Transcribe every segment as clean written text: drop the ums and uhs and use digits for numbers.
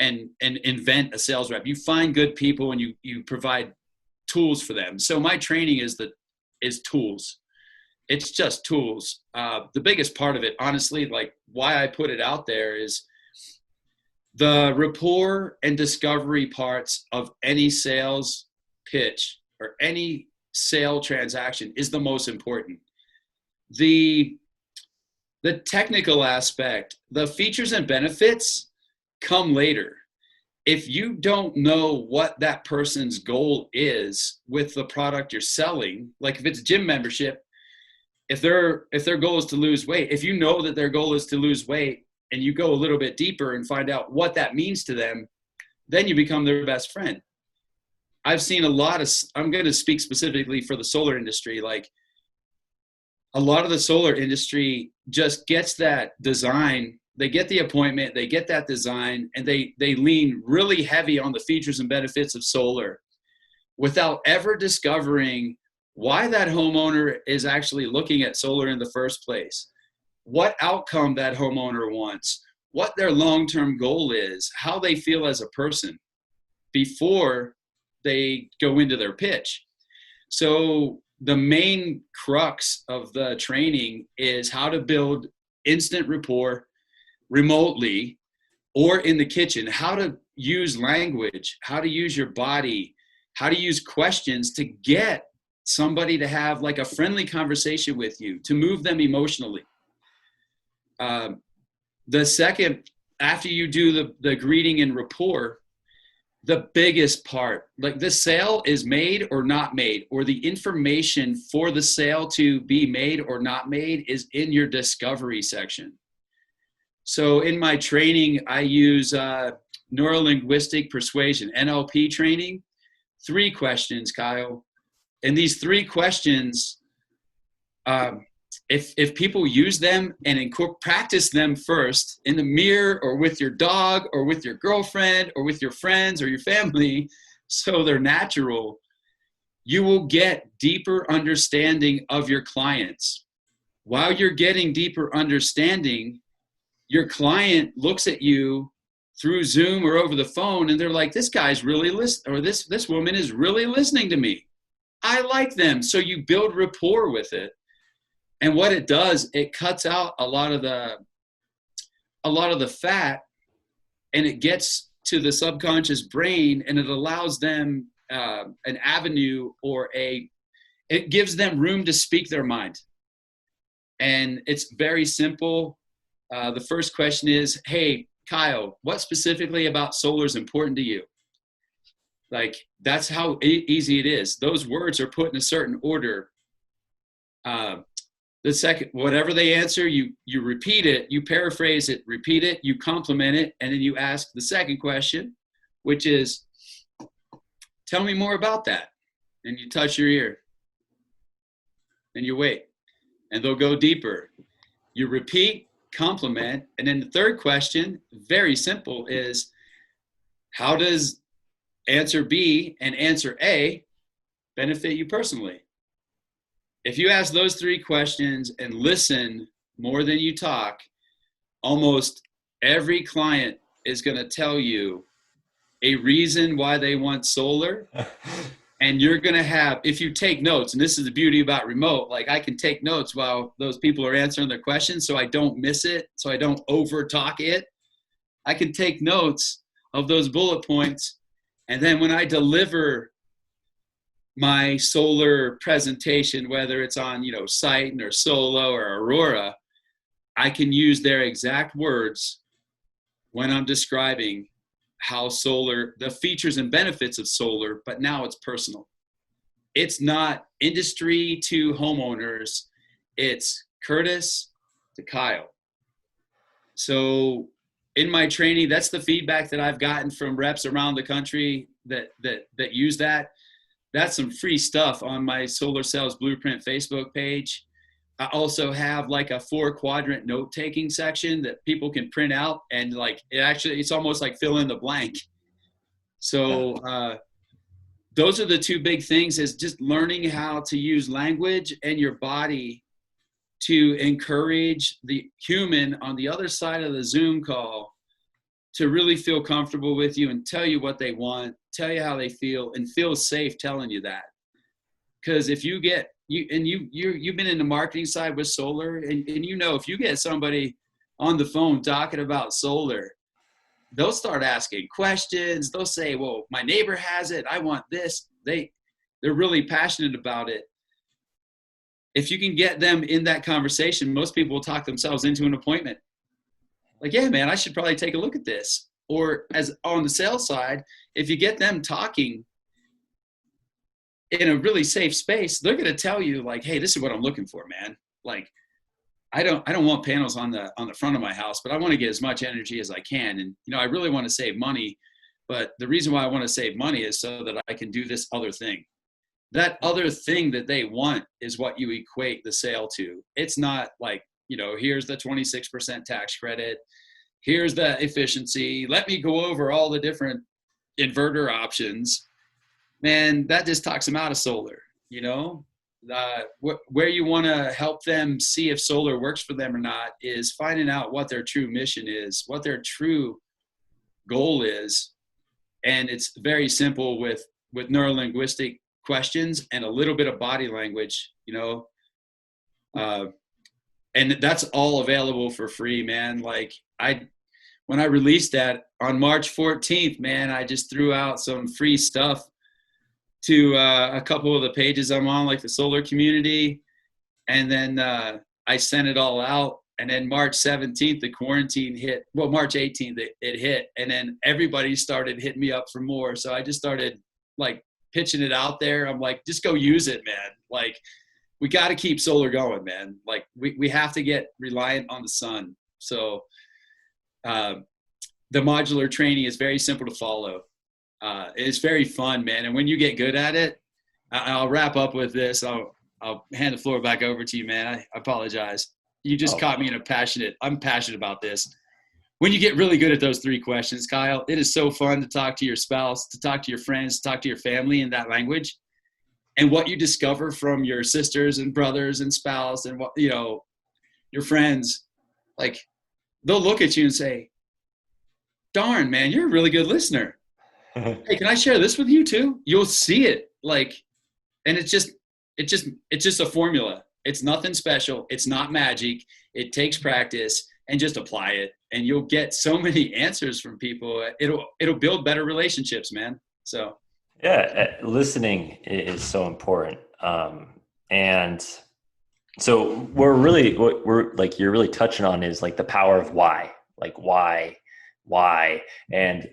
and invent a sales rep. You find good people and you provide tools for them. So my training is tools. It's just tools. The biggest part of it, honestly, like why I put it out there is the rapport and discovery parts of any sales pitch or any sale transaction is the most important. The technical aspect, the features and benefits come later. If you don't know what that person's goal is with the product you're selling, like if it's a gym membership, if their goal is to lose weight, if you know that their goal is to lose weight and you go a little bit deeper and find out what that means to them, then you become their best friend. I've seen a lot of, I'm going to speak specifically for the solar industry, like a lot of the solar industry just gets that design. They get the appointment, they get that design, and they lean really heavy on the features and benefits of solar without ever discovering why that homeowner is actually looking at solar in the first place, what outcome that homeowner wants, what their long-term goal is, how they feel as a person before they go into their pitch. So the main crux of the training is how to build instant rapport remotely or in the kitchen, how to use language, how to use your body, how to use questions to get somebody to have like a friendly conversation with you, to move them emotionally. The second, after you do the greeting and rapport, the biggest part, like the sale is made or not made, or the information for the sale to be made or not made is in your discovery section. So in my training, I use neuro-linguistic persuasion, NLP training, 3 questions, Kyle. And these 3 questions, if people use them and practice them first in the mirror or with your dog or with your girlfriend or with your friends or your family, so they're natural, you will get deeper understanding of your clients. While you're getting deeper understanding, your client looks at you through Zoom or over the phone and they're like, this guy's really listening, or this woman is really listening to me. I like them. So you build rapport with it. And what it does, it cuts out a lot of the fat, and it gets to the subconscious brain, and it allows them an avenue, or it gives them room to speak their mind. And it's very simple. The first question is, hey, Kyle, what specifically about solar is important to you? Like, that's how easy it is. Those words are put in a certain order. The second, whatever they answer, you repeat it, you paraphrase it, repeat it, you compliment it, and then you ask the second question, which is, tell me more about that. And you touch your ear. And you wait. And they'll go deeper. You repeat, compliment, and then the third question, very simple, is how does answer B and answer A benefit you personally? If you ask those 3 questions and listen more than you talk, almost every client is going to tell you a reason why they want solar. And you're going to have, if you take notes, and this is the beauty about remote, like I can take notes while those people are answering their questions so I don't miss it, so I don't over talk it. I can take notes of those bullet points. And then when I deliver my solar presentation, whether it's on, Site or Solo or Aurora, I can use their exact words when I'm describing how solar, the features and benefits of solar, but now it's personal. It's not industry to homeowners. It's Curtis to Kyle. So in my training, that's the feedback that I've gotten from reps around the country that use that. That's some free stuff on my Solar Sales Blueprint Facebook page. I also have like a 4-quadrant note-taking section that people can print out, and like it's almost like fill in the blank. So those are the 2 big things, is just learning how to use language and your body to encourage the human on the other side of the Zoom call to really feel comfortable with you and tell you what they want, tell you how they feel, and feel safe telling you that. Because if you get you've been in the marketing side with solar, and if you get somebody on the phone talking about solar, they'll start asking questions. They'll say, well, my neighbor has it, I want this. They're really passionate about it. If you can get them in that conversation, most people will talk themselves into an appointment. Like, yeah, man, I should probably take a look at this. Or as on the sales side, if you get them talking in a really safe space, they're going to tell you like, hey, this is what I'm looking for, man. Like, I don't want panels on the front of my house, but I want to get as much energy as I can. And, I really want to save money, but the reason why I want to save money is so that I can do this other thing. That other thing that they want is what you equate the sale to. It's not like, here's the 26% tax credit. Here's the efficiency. Let me go over all the different inverter options. Man, that just talks them out of solar, where you want to help them see if solar works for them or not is finding out what their true mission is, what their true goal is. And it's very simple with neurolinguistic questions and a little bit of body language, and that's all available for free, man. Like when I released that on March 14th, man, I just threw out some free stuff to a couple of the pages I'm on, like the solar community. And then I sent it all out. And then March 17th, the quarantine hit. Well, March 18th, it hit. And then everybody started hitting me up for more. So I just started like pitching it out there. I'm like, just go use it, man. Like, we got to keep solar going, man. Like we have to get reliant on the sun. So the modular training is very simple to follow. It's very fun, man. And when you get good at it, I'll wrap up with this. I'll hand the floor back over to you, man. I apologize. You just caught me I'm passionate about this. When you get really good at those 3 questions, Kyle, it is so fun to talk to your spouse, to talk to your friends, to talk to your family in that language. And what you discover from your sisters and brothers and spouse and what, your friends, like they'll look at you and say, darn, man, you're a really good listener. Hey, can I share this with you too? You'll see it. Like, and it's just a formula. It's nothing special. It's not magic. It takes practice, and just apply it. And you'll get so many answers from people. It'll build better relationships, man. So. Yeah, listening is so important. And so what we're like, you're really touching on is like the power of why, like why. And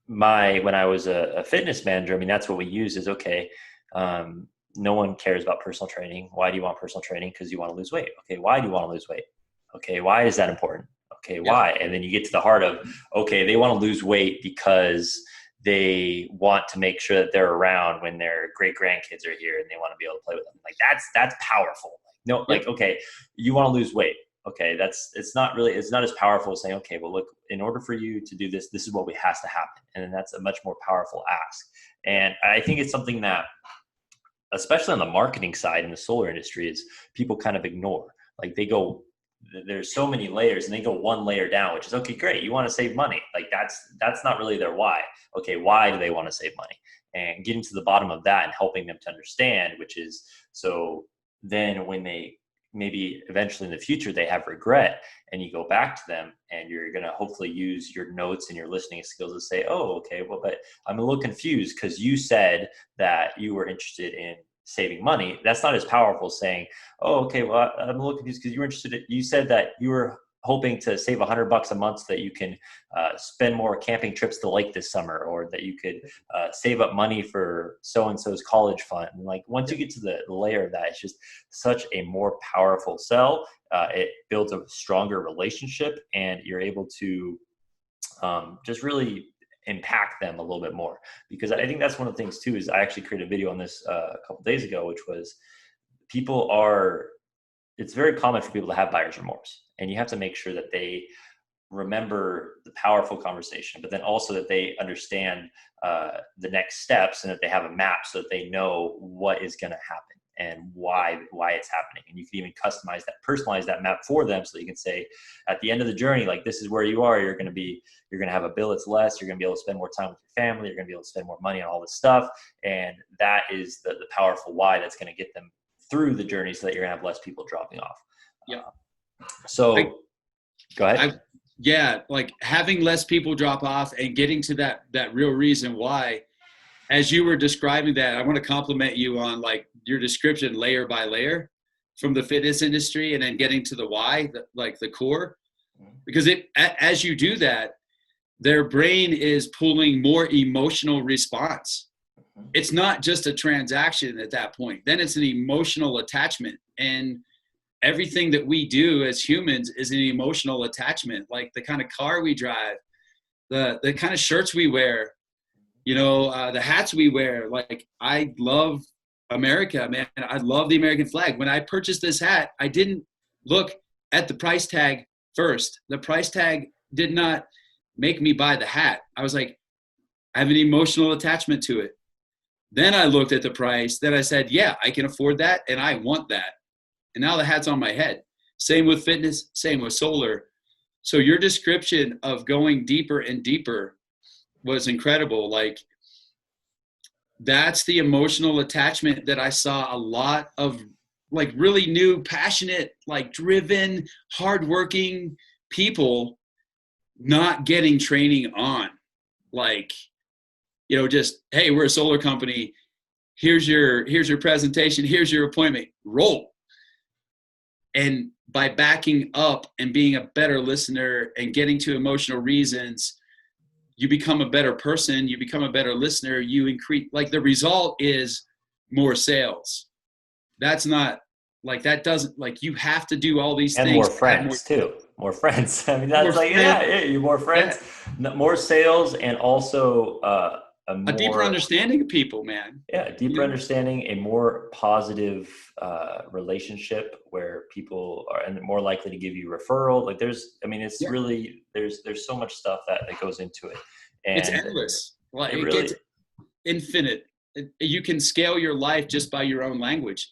when I was a fitness manager, I mean, that's what we use is, okay, no one cares about personal training. Why do you want personal training? Because you want to lose weight. Okay. Why do you want to lose weight? Okay. Why is that important? Okay. Why? And then you get to the heart of, okay, they want to lose weight because they want to make sure that they're around when their great grandkids are here and they want to be able to play with them. Like that's powerful. No, like, okay, you want to lose weight. Okay. It's not as powerful as saying, okay, well, look, in order for you to do this, this is what has to happen. And then that's a much more powerful ask. And I think it's something that, especially on the marketing side in the solar industry, is people kind of ignore. Like there's so many layers and they go one layer down, which is, okay, great. You want to save money. Like that's not really their why. Okay. Why do they want to save money? And getting to the bottom of that and helping them to understand, which is, so then when they maybe eventually in the future they have regret and you go back to them and you're going to hopefully use your notes and your listening skills to say, oh, okay, well, but I'm a little confused because you said that you were interested in saving money. That's not as powerful as saying, oh, okay, well, I'm a little confused because you said that you were hoping to save $100 a month so that you can spend more camping trips to the lake this summer, or that you could save up money for so-and-so's college fund. And like, once you get to the layer of that, it's just such a more powerful sell. It builds a stronger relationship and you're able to just really impact them a little bit more. Because I think that's one of the things too, is I actually created a video on this a couple days ago, which was it's very common for people to have buyer's remorse. And you have to make sure that they remember the powerful conversation, but then also that they understand the next steps and that they have a map so that they know what is going to happen. and why it's happening. And you can even customize that, personalize that map for them, so you can say at the end of the journey, like, this is where you are. You're going to have a bill that's less. You're going to be able to spend more time with your family. You're going to be able to spend more money on all this stuff. And that is the powerful why that's going to get them through the journey, so that you're going to have less people dropping off. Yeah. Go ahead. Yeah, like having less people drop off and getting to that real reason why. As you were describing that, I want to compliment you on like your description layer by layer from the fitness industry, and then getting to the why, like the core, because as you do that, their brain is pulling more emotional response. It's not just a transaction at that point. Then it's an emotional attachment, and everything that we do as humans is an emotional attachment. Like the kind of car we drive, the kind of shirts we wear, the hats we wear. Like, I love America, man. I love the American flag. When I purchased this hat, I didn't look at the price tag first. The price tag did not make me buy the hat. I was like, I have an emotional attachment to it. Then I looked at the price. Then I said, yeah, I can afford that, and I want that. And now the hat's on my head. Same with fitness, same with solar. So your description of going deeper and deeper was incredible. Like, that's the emotional attachment that I saw a lot of, like, really new, passionate, like driven, hardworking people not getting training on. Like, just, hey, we're a solar company. Here's your presentation. Here's your appointment. Roll. And by backing up and being a better listener and getting to emotional reasons, you become a better person. You become a better listener. You increase, like, the result is more sales. That's not like, that doesn't, like, you have to do all these and things. More friends too. More friends. I mean, that's like, you're more friends, more sales, and also a deeper understanding of people, man. Yeah, a deeper understanding, a more positive relationship where people are and more likely to give you referral. Like, really, there's so much stuff that goes into it. And it's endless. Well, it gets infinite. You can scale your life just by your own language.